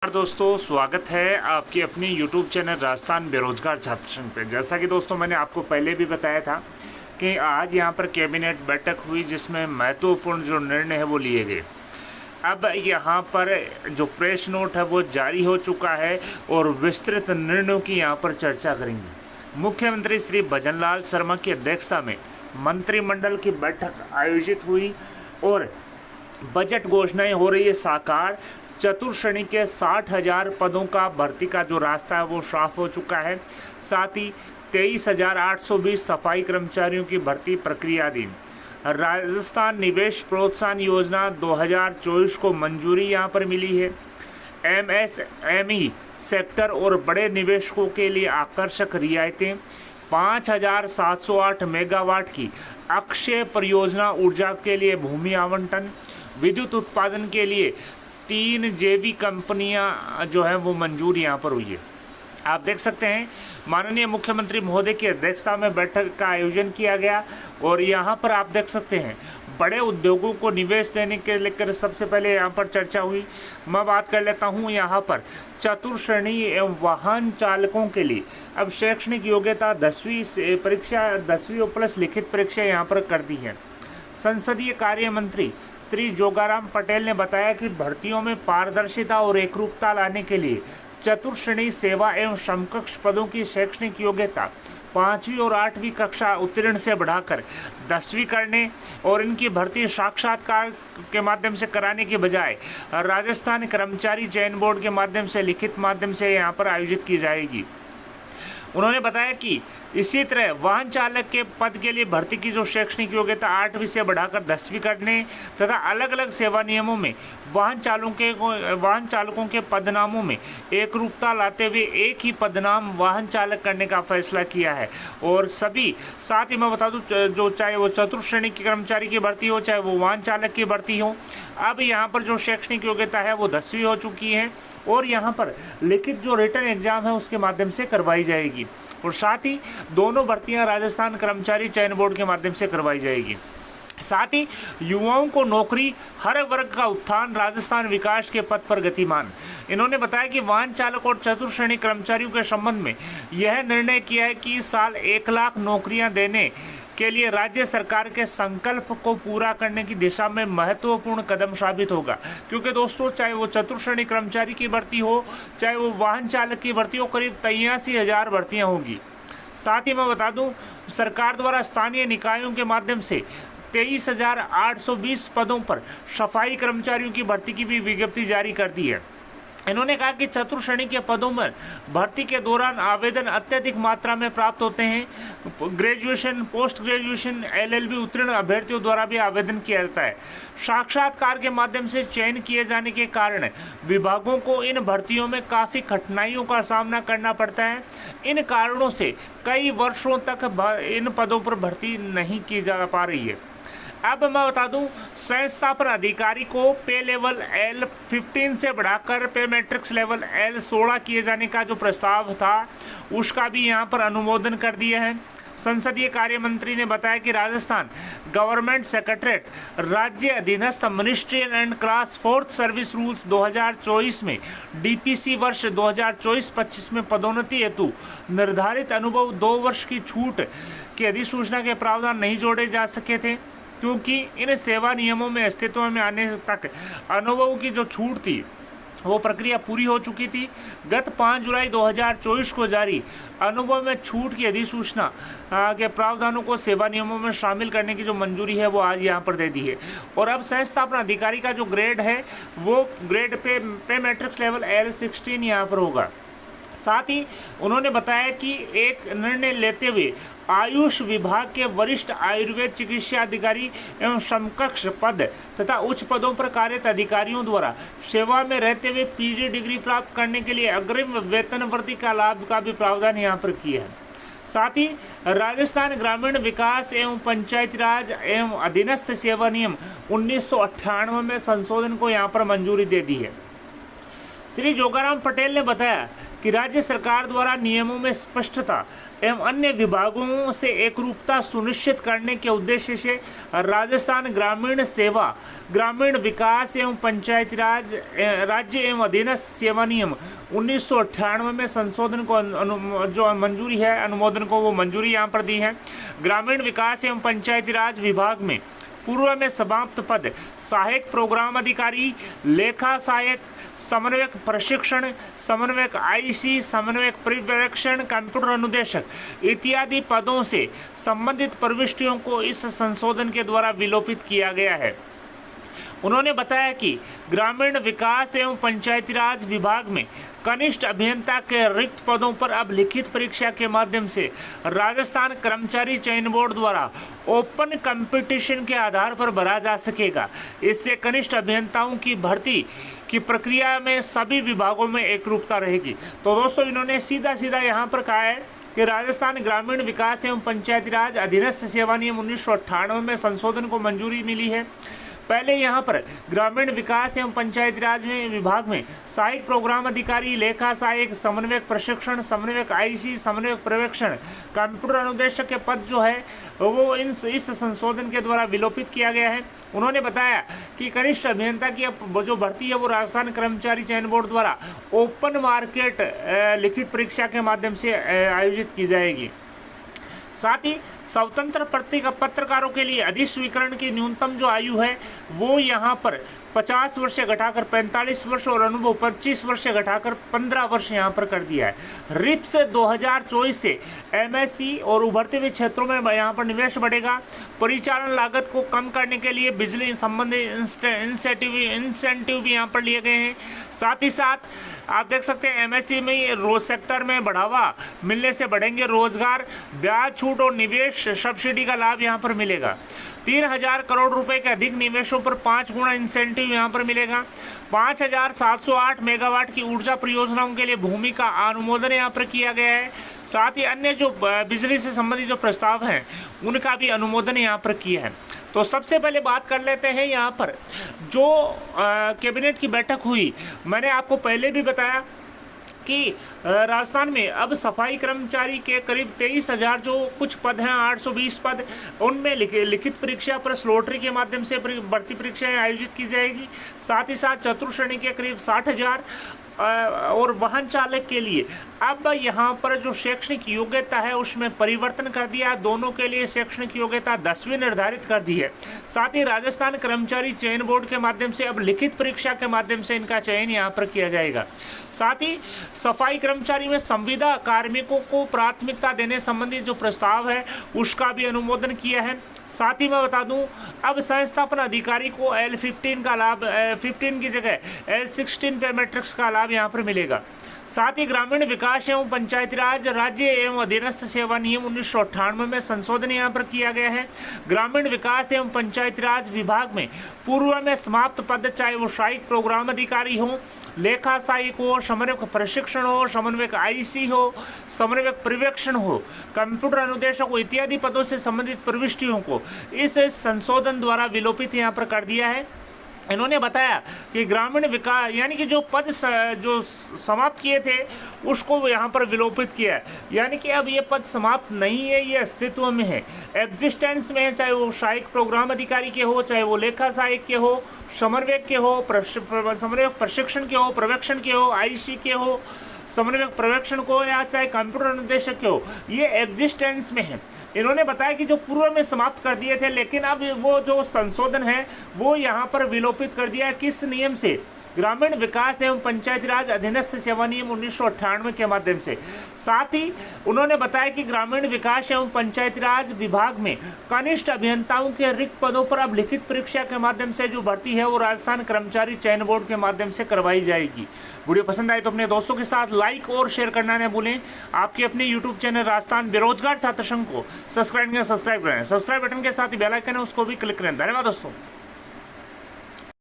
दोस्तों, स्वागत है आपकी अपनी YouTube चैनल राजस्थान बेरोजगार छात्र संघ पे। जैसा कि दोस्तों मैंने आपको पहले भी बताया था कि आज यहाँ पर कैबिनेट बैठक हुई जिसमें महत्वपूर्ण जो निर्णय है वो लिए गए। अब यहाँ पर जो प्रेस नोट है वो जारी हो चुका है और विस्तृत निर्णयों की यहाँ पर चर्चा करेंगे। मुख्यमंत्री श्री भजनलाल शर्मा की अध्यक्षता में मंत्रिमंडल की बैठक आयोजित हुई और बजट घोषणाएं हो रही है साकार। चतुर्श्रेणी के 60,000 पदों का भर्ती का जो रास्ता है वो साफ हो चुका है। साथ ही 23,820 सफाई कर्मचारियों की भर्ती प्रक्रियाधीन। राजस्थान निवेश प्रोत्साहन योजना 2024 को मंजूरी यहाँ पर मिली है। MSME सेक्टर और बड़े निवेशकों के लिए आकर्षक रियायतें। 5,708 मेगावाट की अक्षय परियोजना ऊर्जा के लिए भूमि आवंटन। विद्युत उत्पादन के लिए 3 जेवी कंपनियां जो है वो मंजूर यहाँ पर हुई है। आप देख सकते हैं माननीय मुख्यमंत्री महोदय की अध्यक्षता में बैठक का आयोजन किया गया और यहाँ पर आप देख सकते हैं बड़े उद्योगों को निवेश देने के लेकर सबसे पहले यहाँ पर चर्चा हुई। मैं बात कर लेता हूँ यहाँ पर चतुर्श्रेणी एवं वाहन चालकों के लिए अब शैक्षणिक योग्यता 10वीं परीक्षा 10वीं प्लस लिखित परीक्षा यहाँ पर कर दी है। संसदीय कार्य मंत्री श्री जोगाराम पटेल ने बताया कि भर्तियों में पारदर्शिता और एकरूपता लाने के लिए चतुर्श्रेणी सेवा एवं समकक्ष पदों की शैक्षणिक योग्यता 5वीं और 8वीं कक्षा उत्तीर्ण से बढ़ाकर 10वीं करने और इनकी भर्ती साक्षात्कार के माध्यम से कराने के बजाय राजस्थान कर्मचारी चयन बोर्ड के माध्यम से लिखित माध्यम से यहाँ पर आयोजित की जाएगी। उन्होंने बताया कि इसी तरह वाहन चालक के पद के लिए भर्ती की जो शैक्षणिक योग्यता 8वीं से बढ़ाकर 10वीं करने तथा अलग अलग सेवा नियमों में वाहन चालकों के पदनामों में एक रूपता लाते हुए एक ही पदनाम वाहन चालक करने का फैसला किया है। और सभी साथ ही मैं बता दूं जो चाहे वो चतुर्श्रेणी के कर्मचारी की भर्ती हो चाहे वो वाहन चालक की भर्ती हो, अब यहाँ पर जो शैक्षणिक योग्यता है वो 10वीं हो चुकी है और यहाँ पर लिखित जो रिटर्न एग्जाम है उसके माध्यम से करवाई जाएगी। और साथ ही दोनों भर्तियां राजस्थान कर्मचारी चयन बोर्ड के माध्यम से करवाई जाएगी। साथ ही युवाओं को नौकरी, हर वर्ग का उत्थान, राजस्थान विकास के पथ पर गतिमान। इन्होंने बताया कि वाहन चालक और चतुर्श्रेणी कर्मचारियों के संबंध में यह निर्णय किया है कि इस साल 1 लाख नौकरियां देने के लिए राज्य सरकार के संकल्प को पूरा करने की दिशा में महत्वपूर्ण कदम साबित होगा। क्योंकि दोस्तों चाहे वो चतुर्श्रेणी कर्मचारी की भर्ती हो चाहे वो वाहन चालक की भर्ती हो, करीब 83,000 भर्तियां होंगी। साथ ही मैं बता दूं सरकार द्वारा स्थानीय निकायों के माध्यम से 23,820 पदों पर सफाई कर्मचारियों की भर्ती की भी विज्ञप्ति जारी कर दी है। इन्होंने कहा कि चतुर्श्रेणी के पदों में भर्ती के दौरान आवेदन अत्यधिक मात्रा में प्राप्त होते हैं। ग्रेजुएशन, पोस्ट ग्रेजुएशन, LLB उत्तीर्ण अभ्यर्थियों द्वारा भी आवेदन किया जाता है। साक्षात्कार के माध्यम से चयन किए जाने के कारण विभागों को इन भर्तियों में काफ़ी कठिनाइयों का सामना करना पड़ता है। इन कारणों से कई वर्षों तक इन पदों पर भर्ती नहीं की जा पा रही है। अब मैं बता दूं संस्थापन अधिकारी को पे लेवल L15 से बढ़ाकर पे मैट्रिक्स लेवल L16 किए जाने का जो प्रस्ताव था उसका भी यहां पर अनुमोदन कर दिया है। संसदीय कार्य मंत्री ने बताया कि राजस्थान गवर्नमेंट सेक्रेटरीट राज्य अधीनस्थ ministerial and class 4th service rules 2024 में DPC वर्ष 2024-25 में पदोन्नति हेतु निर्धारित अनुभव 2 वर्ष की छूट की अधिसूचना के प्रावधान नहीं जोड़े जा सके थे, क्योंकि इन सेवा नियमों में अस्तित्व में आने तक अनुभव की जो छूट थी वो प्रक्रिया पूरी हो चुकी थी। गत 5 जुलाई 2024 को जारी अनुभव में छूट की अधिसूचना के प्रावधानों को सेवा नियमों में शामिल करने की जो मंजूरी है वो आज यहाँ पर दे दी है। और अब संस्थापन अधिकारी का जो ग्रेड है वो grade pay matrix level L16 यहाँ पर होगा। साथ ही उन्होंने बताया कि एक निर्णय लेते हुए आयुष विभाग के वरिष्ठ आयुर्वेद चिकित्सा अधिकारी एवं समकक्ष पद तथा उच्च पदों पर कार्यरत अधिकारियों द्वारा सेवा में रहते हुए PG डिग्री प्राप्त करने के लिए अग्रिम वेतन वृद्धि का लाभ का भी प्रावधान यहाँ पर किया है। साथ ही राजस्थान ग्रामीण विकास एवं पंचायती राज एवं अधीनस्थ सेवा नियम 1998 में संशोधन को यहाँ पर मंजूरी दे दी है। श्री जोगाराम पटेल ने बताया कि राज्य सरकार द्वारा नियमों में स्पष्टता एवं अन्य विभागों से एकरूपता सुनिश्चित करने के उद्देश्य से राजस्थान ग्रामीण सेवा, ग्रामीण विकास एवं पंचायती राज राज्य एवं अधीनस्थ सेवा नियम 1998 में संशोधन को जो मंजूरी है, अनुमोदन को वो मंजूरी यहाँ पर दी है। ग्रामीण विकास एवं पंचायती राज विभाग में पूर्व में समाप्त पद सहायक प्रोग्राम अधिकारी, लेखा सहायक, समन्वयक प्रशिक्षण, समन्वयक आईसी, समन्वयक पर्यवेक्षण, कंप्यूटर अनुदेशक इत्यादि पदों से संबंधित प्रविष्टियों को इस संशोधन के द्वारा विलोपित किया गया है। उन्होंने बताया कि ग्रामीण विकास एवं पंचायती राज विभाग में कनिष्ठ अभियंता के रिक्त पदों पर अब लिखित परीक्षा के माध्यम से राजस्थान कर्मचारी चयन बोर्ड द्वारा ओपन कंपटीशन के आधार पर भरा जा सकेगा। इससे कनिष्ठ अभियंताओं की भर्ती की प्रक्रिया में सभी विभागों में एकरूपता रहेगी। तो दोस्तों, इन्होंने सीधा यहाँ पर कहा है कि राजस्थान ग्रामीण विकास एवं पंचायती राज अधीनस्थ सेवा नियम 1998 में संशोधन को मंजूरी मिली है। पहले यहाँ पर ग्रामीण विकास एवं पंचायती राज विभाग में सहायक प्रोग्राम अधिकारी, लेखा सहायक, समन्वयक प्रशिक्षण, समन्वयक आईसी, समन्वयक पर्यवेक्षण, कंप्यूटर अनुदेशक के पद जो है वो इस संशोधन के द्वारा विलोपित किया गया है। उन्होंने बताया कि कनिष्ठ अभियंता की जो भर्ती है वो राजस्थान कर्मचारी चयन बोर्ड द्वारा ओपन मार्केट लिखित परीक्षा के माध्यम से आयोजित की जाएगी। साथ ही स्वतंत्र पत्रकारों के लिए अधिस्वीकरण की न्यूनतम जो आयु है वो यहाँ पर 50 वर्ष से घटाकर 45 वर्ष और अनुभव 25 वर्ष से घटाकर 15 वर्ष यहाँ पर कर दिया है। रिप्स 2024 से एमएससी और उभरते हुए क्षेत्रों में यहाँ पर निवेश बढ़ेगा। परिचालन लागत को कम करने के लिए बिजली संबंधी इंसेंटिव भी यहाँ पर लिए गए हैं। साथ ही साथ आप देख सकते हैं एमएससी में रोज सेक्टर में बढ़ावा मिलने से बढ़ेंगे रोजगार, ब्याज छूट और निवेश सब्सिडी का लाभ यहाँ पर मिलेगा। 3000 करोड़ रुपए के अधिक निवेशों पर 5 गुना इंसेंटिव यहाँ पर मिलेगा। 5708 मेगावाट की ऊर्जा परियोजनाओं के लिए भूमि का अनुमोदन यहाँ पर किया गया है। साथ ही अन्य जो बिजली से संबंधित जो प्रस्ताव हैं उनका भी अनुमोदन यहाँ पर किया है। तो सबसे पहले बात कर लेते हैं यहाँ पर जो कैबिनेट की बैठक हुई। मैंने आपको पहले भी बताया कि राजस्थान में अब सफाई कर्मचारी के करीब 23,000 जो कुछ पद हैं, 820 पद, उनमें लिखित परीक्षा पर स्लॉटरी के माध्यम से भर्ती परीक्षाएं आयोजित की जाएगी। साथ ही साथ चतुर्श्रेणी के करीब 60,000 और वाहन चालक के लिए अब यहाँ पर जो शैक्षणिक योग्यता है उसमें परिवर्तन कर दिया। दोनों के लिए शैक्षणिक योग्यता 10वीं निर्धारित कर दी है। साथ ही राजस्थान कर्मचारी चयन बोर्ड के माध्यम से अब लिखित परीक्षा के माध्यम से इनका चयन यहाँ पर किया जाएगा। साथ ही सफाई कर्मचारी में संविदा कार्मिकों को प्राथमिकता देने संबंधी जो प्रस्ताव है उसका भी अनुमोदन किया है। साथ ही मैं बता दूं अब संस्थापन अधिकारी को L15 का लाभ 15 की जगह L16 पे मैट्रिक्स का लाभ यहाँ पर मिलेगा। साथ ही ग्रामीण विकास एवं पंचायती राज राज्य एवं अधीनस्थ सेवा नियम 1998 में संशोधन यहाँ पर किया गया है। ग्रामीण विकास एवं पंचायती राज विभाग में पूर्व में समाप्त पद चाहे वो सहायक प्रोग्राम अधिकारी हो, लेखा सहायक हो, समन्वयक प्रशिक्षण हो, समन्वयक आईसी हो, समन्वयक पर्यवेक्षण हो, कंप्यूटर अनुदेशक हो इत्यादि पदों से संबंधित प्रविष्टियों को इस संशोधन द्वारा विलोपित यहाँ पर कर दिया है। इन्होंने बताया कि ग्रामीण विकास यानी कि जो पद जो समाप्त किए थे उसको यहाँ पर विलोपित किया है, यानी कि अब ये पद समाप्त नहीं है, ये अस्तित्व में है, एग्जिस्टेंस में है। चाहे वो सहायक प्रोग्राम अधिकारी के हो, चाहे वो लेखा सहायक के हो, समन्वयक के हो, समन्वयक प्रशिक्षण के हो, पर्यवेक्षण के हो, आईसी के हो, समन्वयक पर्यवेक्षण को या चाहे कंप्यूटर अनुदेशक के हो, ये एग्जिस्टेंस में है। इन्होंने बताया कि जो पूर्व में समाप्त कर दिए थे लेकिन अब वो जो संशोधन है वो यहाँ पर विलोपित कर दिया है। किस नियम से? ग्रामीण विकास एवं पंचायती राज अधीनस्थ सेवा नियम 1998 के माध्यम से। साथ ही उन्होंने बताया कि ग्रामीण विकास एवं पंचायती राज विभाग में कनिष्ठ अभियंताओं के रिक्त पदों पर अब लिखित परीक्षा के माध्यम से जो भर्ती है वो राजस्थान कर्मचारी चयन बोर्ड के माध्यम से करवाई जाएगी। वीडियो पसंद आए तो अपने दोस्तों के साथ लाइक और शेयर करना न भूलें। आपके अपने यूट्यूब चैनल राजस्थान बेरोजगार छात्र संघ को सब्सक्राइब करें। सब्सक्राइब बटन के साथ ही बेल आइकन है उसको भी क्लिक करें। धन्यवाद दोस्तों।